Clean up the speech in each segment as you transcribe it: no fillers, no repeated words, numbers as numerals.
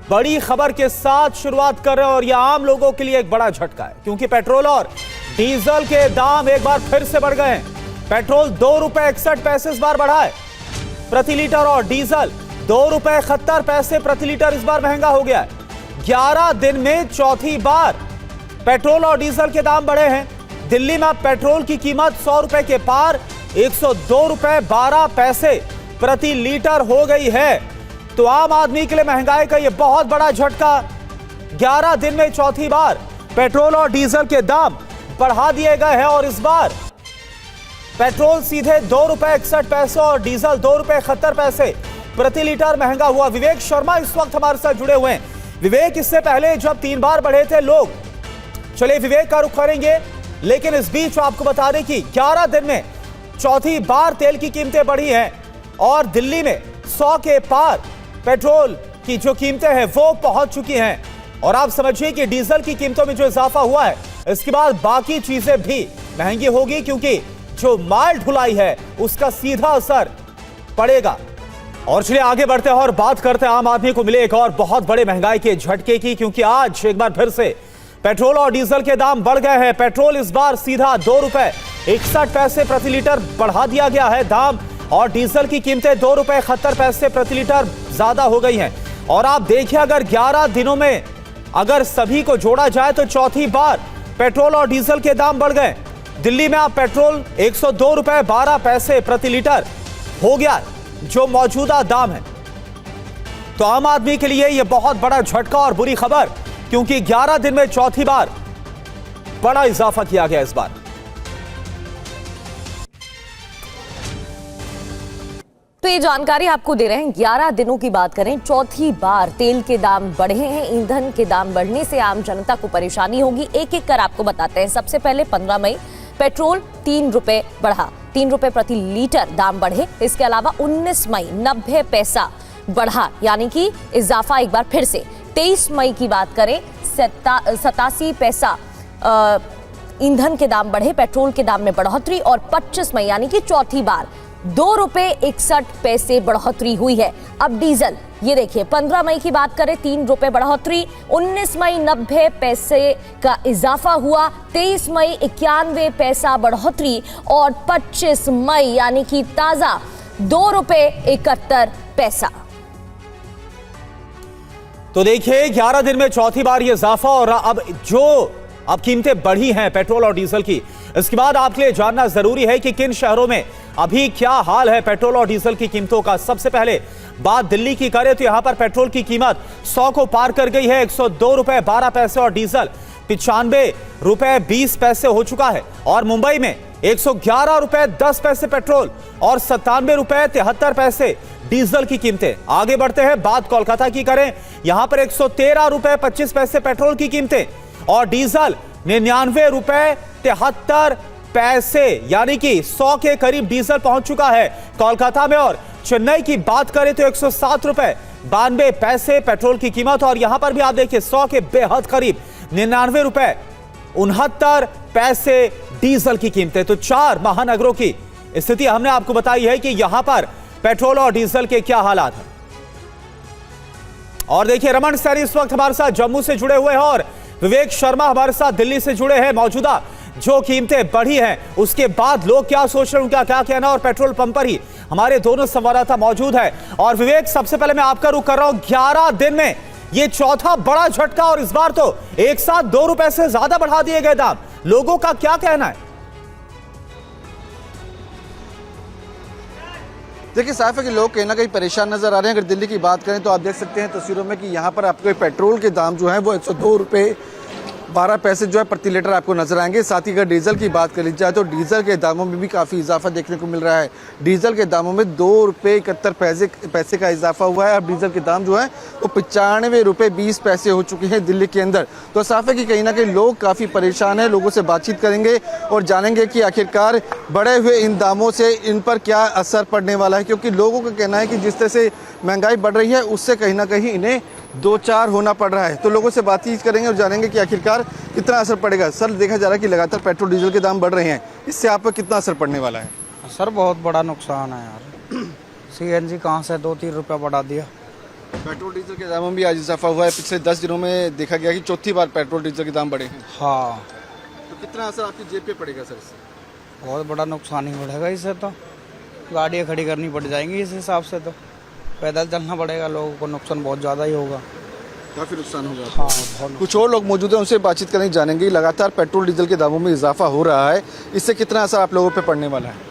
बड़ी खबर के साथ शुरुआत कर रहे हैं और यह आम लोगों के लिए एक बड़ा झटका है, क्योंकि पेट्रोल और डीजल के दाम एक बार फिर से बढ़ गए हैं। पेट्रोल 2 रुपए 61 पैसे इस बार बढ़ा है प्रति लीटर और डीजल 2 रुपए 71 पैसे प्रति लीटर इस बार महंगा हो गया है। 11 दिन में चौथी बार पेट्रोल और डीजल के दाम बढ़े हैं। दिल्ली में पेट्रोल की कीमत 100 रुपए के पार 102 रुपए 12 पैसे प्रति लीटर हो गई है। तो आम आदमी के लिए महंगाई का यह बहुत बड़ा झटका। 11 दिन में चौथी बार पेट्रोल और डीजल के दाम बढ़ा दिए गए हैं और इस बार पेट्रोल सीधे 2 रुपए 61 पैसे और डीजल 2 रुपए 71 पैसे प्रति लीटर महंगा हुआ। विवेक शर्मा इस वक्त हमारे साथ जुड़े हुए हैं। विवेक, इससे पहले जब 3 बार बढ़े थे लोग, चलिए विवेक का रुख करेंगे, लेकिन इस बीच आपको बता दें कि 11 दिन में चौथी बार तेल की कीमतें बढ़ी हैं और दिल्ली में 100 के पार पेट्रोल की जो कीमतें हैं वो पहुंच चुकी हैं। और आप समझिए कि डीजल की कीमतों में जो इजाफा हुआ है, इसके बाद बाकी चीजें भी महंगी होगी, क्योंकि जो माल ढुलाई है उसका सीधा असर पड़ेगा। और चलिए आगे बढ़ते हैं और बात करते हैं आम आदमी को मिले एक और बहुत बड़े महंगाई के झटके की, क्योंकि आज एक बार फिर से पेट्रोल और डीजल के दाम बढ़ गए हैं। पेट्रोल इस बार सीधा 2 रुपए 61 पैसे प्रति लीटर बढ़ा दिया गया है दाम, और डीजल की कीमतें 2 रुपए 71 पैसे प्रति लीटर ज्यादा हो गई हैं। और आप देखिए, अगर 11 दिनों में अगर सभी को जोड़ा जाए तो चौथी बार पेट्रोल और डीजल के दाम बढ़ गए। दिल्ली में आप पेट्रोल 102 रुपए 12 पैसे प्रति लीटर हो गया जो मौजूदा दाम है। तो आम आदमी के लिए यह बहुत बड़ा झटका और बुरी खबर, क्योंकि 11 दिन में चौथी बार बड़ा इजाफा किया गया इस बार। तो ये जानकारी आपको दे रहे हैं। 11 दिनों की बात करें, चौथी बार तेल के दाम बढ़े हैं। ईंधन के दाम बढ़ने से आम जनता को परेशानी होगी। एक एक कर आपको बताते हैं। सबसे पहले 15 मई पेट्रोल 3 रुपए बढ़ा, 3 रुपए प्रति लीटर दाम बढ़े। इसके अलावा 19 मई 90 पैसा बढ़ा, यानी कि इजाफा एक बार फिर से। 23 मई की बात करें, 87 पैसा ईंधन के दाम बढ़े, पेट्रोल के दाम में बढ़ोतरी। और 25 मई यानी कि चौथी बार 2 रुपए 61 पैसे बढ़ोतरी हुई है। अब डीजल, ये देखिए 15 मई की बात करें 3 रुपए बढ़ोतरी, 19 मई 90 पैसे का इजाफा हुआ, 23 मई 91 पैसा बढ़ोतरी और 25 मई यानी कि ताजा 2 रुपए 71 पैसा। तो देखिए 11 दिन में चौथी बार ये इजाफा, और अब कीमतें बढ़ी हैं पेट्रोल और डीजल की। इसके बाद आपके लिए जानना जरूरी है कि किन शहरों में अभी क्या हाल है पेट्रोल और डीजल की कीमतों का। सबसे पहले बात दिल्ली की करें तो यहां पर पेट्रोल की कीमत 100 को पार कर गई है। 102 रुपए 12 पैसे और डीजल 95 रुपए 20 पैसे हो चुका है। और मुंबई में 111 रुपए 10 पैसे पेट्रोल और 97 रुपए 73 पैसे डीजल की कीमतें। आगे बढ़ते हैं, बात कोलकाता की करें, यहां पर 113 रुपए 25 पैसे पेट्रोल की कीमतें और डीजल 99 रुपए 73 पैसे, यानी कि 100 के करीब डीजल पहुंच चुका है कोलकाता में। और चेन्नई की बात करें तो 107 रुपए 92 पैसे पेट्रोल की कीमत, और यहां पर भी आप देखिए 100 के बेहद करीब 99 रुपए 69 पैसे डीजल की कीमतें। तो 4 महानगरों की स्थिति हमने आपको बताई है कि यहां पर पेट्रोल और डीजल के क्या हालात हैं। और देखिए रमन सैनी इस वक्त हमारे साथ जम्मू से जुड़े हुए हैं और विवेक शर्मा हमारे साथ दिल्ली से जुड़े हैं। मौजूदा जो कीमतें बढ़ी हैं उसके बाद लोग क्या सोच रहे हैं, उनका क्या कहना, और पेट्रोल पंप पर ही हमारे दोनों संवाददाता मौजूद है। और विवेक, सबसे पहले मैं आपका रुख कर रहा हूं, 11 दिन में ये चौथा बड़ा झटका, और इस बार तो एक साथ 2 रुपए से ज्यादा बढ़ा दिए गए दाम। लोगों का क्या कहना है? देखिए साफ है कि लोग कहीं ना कहीं परेशान नजर आ रहे हैं। अगर दिल्ली की बात करें तो आप देख सकते हैं तस्वीरों में कि यहाँ पर आपको पेट्रोल के दाम जो है वो 102 रुपए 12 पैसे जो है प्रति लीटर आपको नजर आएंगे। साथ ही अगर डीजल की बात कर ली जाए तो डीजल के दामों में भी काफ़ी इजाफा देखने को मिल रहा है। डीजल के दामों में 2 रुपए 71 पैसे का इजाफा हुआ है। अब डीजल के दाम जो है वो 95 रुपए 20 पैसे हो चुके हैं दिल्ली के अंदर। तो साफ है कि कहीं ना कहीं लोग काफ़ी परेशान हैं। लोगों से बातचीत करेंगे और जानेंगे कि आखिरकार बढ़े हुए इन दामों से इन पर क्या असर पड़ने वाला है, क्योंकि लोगों का कहना है कि जिस तरह से महंगाई बढ़ रही है उससे कहीं ना कहीं इन्हें 2-4 होना पड़ रहा है। तो लोगों से बातचीत करेंगे और जानेंगे कि आखिरकार कितना असर पड़ेगा। सर, देखा जा रहा है कि लगातार पेट्रोल डीजल के दाम बढ़ रहे हैं, इससे आप पर कितना असर पड़ने वाला है? सर बहुत बड़ा नुकसान है यार। सीएनजी कहाँ से 2-3 रुपया बढ़ा दिया। पेट्रोल डीजल के दामों में भी आज इजाफा हुआ है। पिछले 10 दिनों में देखा गया कि चौथी बार पेट्रोल डीजल के दाम बढ़े हैं। हाँ, तो कितना असर आपकी जेब पे पड़ेगा सर इससे? बहुत बड़ा नुकसान ही बढ़ेगा इससे। तो गाड़ियाँ खड़ी करनी पड़ जाएंगी इस हिसाब से। तो पैदल चलना पड़ेगा, लोगों को नुकसान बहुत ज़्यादा ही होगा। काफ़ी नुकसान होगा। हाँ, बहुत। कुछ और लोग मौजूद हैं, उनसे बातचीत करेंगे, जानेंगे लगातार पेट्रोल डीजल के दामों में इजाफा हो रहा है, इससे कितना असर आप लोगों पे पड़ने वाला है?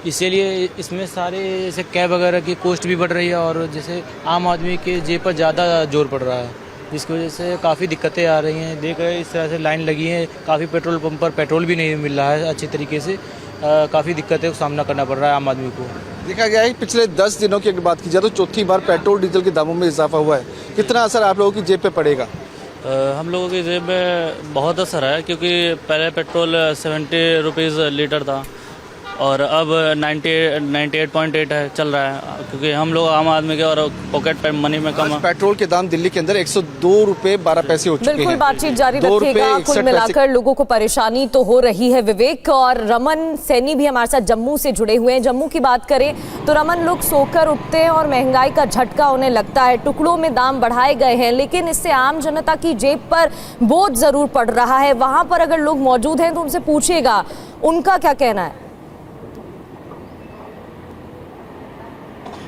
इसीलिए इसमें सारे जैसे कैब वगैरह की कॉस्ट भी बढ़ रही है और जैसे आम आदमी के जेब पर ज़्यादा जोर पड़ रहा है, जिसकी वजह से काफ़ी दिक्कतें आ रही हैं। देख रहे इस तरह से लाइन लगी है, काफ़ी पेट्रोल पंप पर पेट्रोल भी नहीं मिल रहा है अच्छी तरीके से। काफ़ी दिक्कतें का सामना करना पड़ रहा है आम आदमी को। देखा गया है पिछले 10 दिनों की अगर बात की जाए तो चौथी बार पेट्रोल डीजल के दामों में इजाफा हुआ है। कितना असर आप लोगों की जेब पे पड़ेगा? हम लोगों की जेब में बहुत असर है, क्योंकि पहले पेट्रोल 70 रुपीज़ लीटर था और अब 98.8 है चल रहा है, क्योंकि हम लोग आम आदमी के और पॉकेट मनी में कम। पेट्रोल के दाम दिल्ली के अंदर 102 रुपए 12 पैसे हो चुके हैं। बिल्कुल, बातचीत जारी रखिएगा। कुल मिलाकर लोगों को परेशानी तो हो रही है। विवेक और रमन सैनी भी हमारे साथ जम्मू से जुड़े हुए हैं। जम्मू की बात करें तो रमन, लोग सोकर उठते हैं और महंगाई का झटका उन्हें लगता है। टुकड़ों में दाम बढ़ाए गए हैं, लेकिन इससे आम जनता की जेब पर बोझ जरूर पड़ रहा है। वहां पर अगर लोग मौजूद हैं तो उनसे पूछिएगा, उनका क्या कहना है।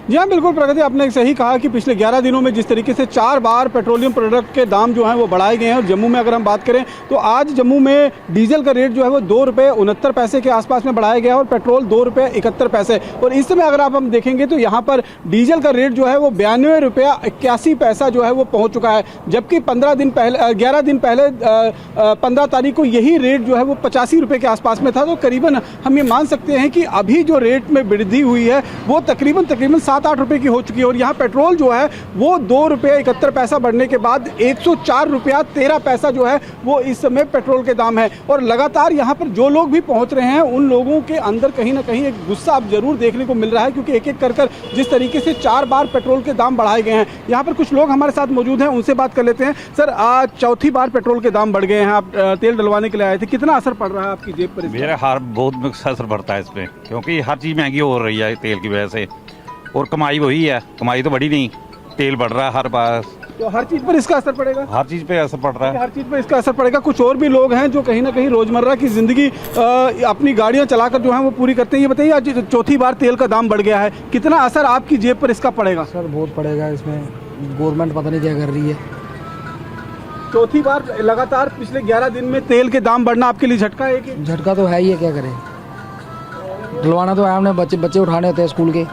जी हाँ, बिल्कुल प्रगति, आपने सही कहा कि पिछले 11 दिनों में जिस तरीके से 4 बार पेट्रोलियम प्रोडक्ट के दाम जो हैं वो बढ़ाए गए हैं। और जम्मू में अगर हम बात करें तो आज जम्मू में डीजल का रेट जो है वो 2 रुपये 69 पैसे के आसपास में बढ़ाया गया है और पेट्रोल 2 रुपये 71 पैसे। और इस समय अगर हम देखेंगे तो यहाँ पर डीजल का रेट जो है वो 92 रुपया 81 पैसा जो है वो पहुँच चुका है, जबकि 11 दिन पहले 15 तारीख को यही रेट जो है वो 85 रुपये के आसपास में था। तो करीबन हम ये मान सकते हैं कि अभी जो रेट में वृद्धि हुई है वो तकरीबन 7-8 रुपए की हो चुकी है। और यहाँ पेट्रोल जो है वो 2 रुपये 71 पैसा बढ़ने के बाद 104 रुपया 13 पैसा जो है वो इस समय पेट्रोल के दाम है। और लगातार यहाँ पर जो लोग भी पहुँच रहे हैं उन लोगों के अंदर कहीं ना कहीं एक गुस्सा अब जरूर देखने को मिल रहा है, क्योंकि एक एक कर जिस तरीके से 4 बार पेट्रोल के दाम बढ़ाए गए हैं। यहाँ पर कुछ लोग हमारे साथ मौजूद हैं, उनसे बात कर लेते हैं। सर, आज चौथी बार पेट्रोल के दाम बढ़ गए हैं, आप तेल डलवाने के लिए आए थे, कितना असर पड़ रहा है आपकी जेब पर? मेरा हार बहुत असर पड़ता है इसमें, क्योंकि हर चीज़ महंगी हो रही है तेल की वजह से, और कमाई वही है, कमाई तो बढ़ी नहीं, तेल बढ़ रहा है हर बार। तो हर चीज पर इसका असर पड़ेगा? हर चीज़ पे असर पड़ रहा है, हर चीज पर इसका असर पड़ेगा। कुछ और भी लोग हैं जो कहीं ना कहीं रोजमर्रा की जिंदगी अपनी गाड़ियां चलाकर जो है वो पूरी करते हैं। ये बताइए, आज चौथी बार तेल का दाम बढ़ गया है, कितना असर आपकी जेब पर इसका पड़ेगा? सर बहुत पड़ेगा, इसमें गवर्नमेंट पता नहीं क्या कर रही है। चौथी बार लगातार पिछले 11 दिन में तेल के दाम बढ़ना आपके लिए झटका है? कि झटका तो है ही है, क्या करें, डलवाना तो है, हमने बच्चे उठाने होते हैं स्कूल के,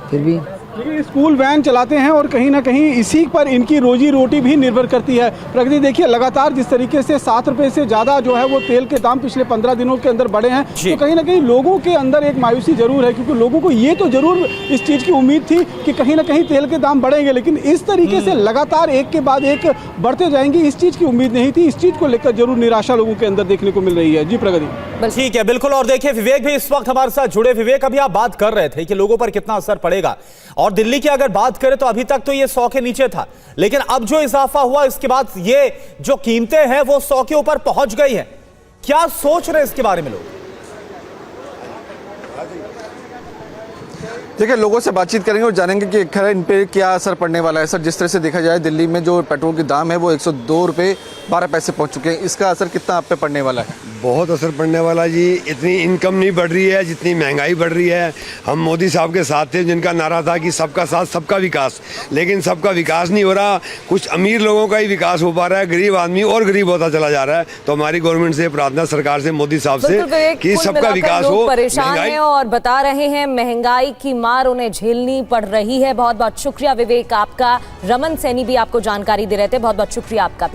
फिर भी लेकिन स्कूल वैन चलाते हैं और कहीं ना कहीं इसी पर इनकी रोजी रोटी भी निर्भर करती है। प्रगति, देखिए लगातार जिस तरीके से 7 रुपए से ज़्यादा जो है वो तेल के दाम पिछले 15 दिनों के अंदर बढ़े हैं, तो कहीं ना कहीं लोगों के अंदर एक मायूसी जरूर है, क्योंकि लोगों को ये तो जरूर इस चीज़ की उम्मीद थी कि कहीं ना कहीं तेल के दाम बढ़ेंगे, लेकिन इस तरीके से लगातार एक के बाद एक बढ़ते जाएंगे, इस चीज़ की उम्मीद नहीं थी। इस चीज़ को लेकर जरूर निराशा लोगों के अंदर देखने को मिल रही है। जी प्रगति। ठीक है, बिल्कुल। और देखिए, विवेक भी इस वक्त हमारे साथ जुड़े। विवेक, अभी आप बात कर रहे थे कि लोगों पर कितना असर पड़ेगा, और दिल्ली की अगर बात करें तो अभी तक तो ये 100 के नीचे था, लेकिन अब जो इजाफा हुआ इसके बाद ये जो कीमतें हैं वो 100 के ऊपर पहुंच गई है। क्या सोच रहे हैं इसके बारे में लोग? देखिए, लोगों से बातचीत करेंगे और जानेंगे कि खैर इन पे क्या असर पड़ने वाला है। सर, जिस तरह से देखा जाए दिल्ली में जो पेट्रोल के दाम है वो 102 रुपये 12 पैसे पहुंच चुके हैं, इसका असर कितना आप पे पड़ने वाला है? बहुत असर पड़ने वाला जी। इतनी इनकम नहीं बढ़ रही है जितनी महंगाई बढ़ रही है। हम मोदी साहब के साथ थे जिनका नारा था कि सबका साथ सबका विकास, लेकिन सबका विकास नहीं हो रहा। कुछ अमीर लोगों का ही विकास हो पा रहा है, गरीब आदमी और गरीब होता चला जा रहा है। तो हमारी गवर्नमेंट से प्रार्थना, सरकार से, मोदी साहब से कि सबका विकास हो। परेशान हैं और बता रहे हैं महंगाई की मार उन्हें झेलनी पड़ रही है। बहुत बहुत शुक्रिया विवेक आपका। रमन सैनी भी आपको जानकारी दे रहे थे, बहुत बहुत शुक्रिया आपका भी।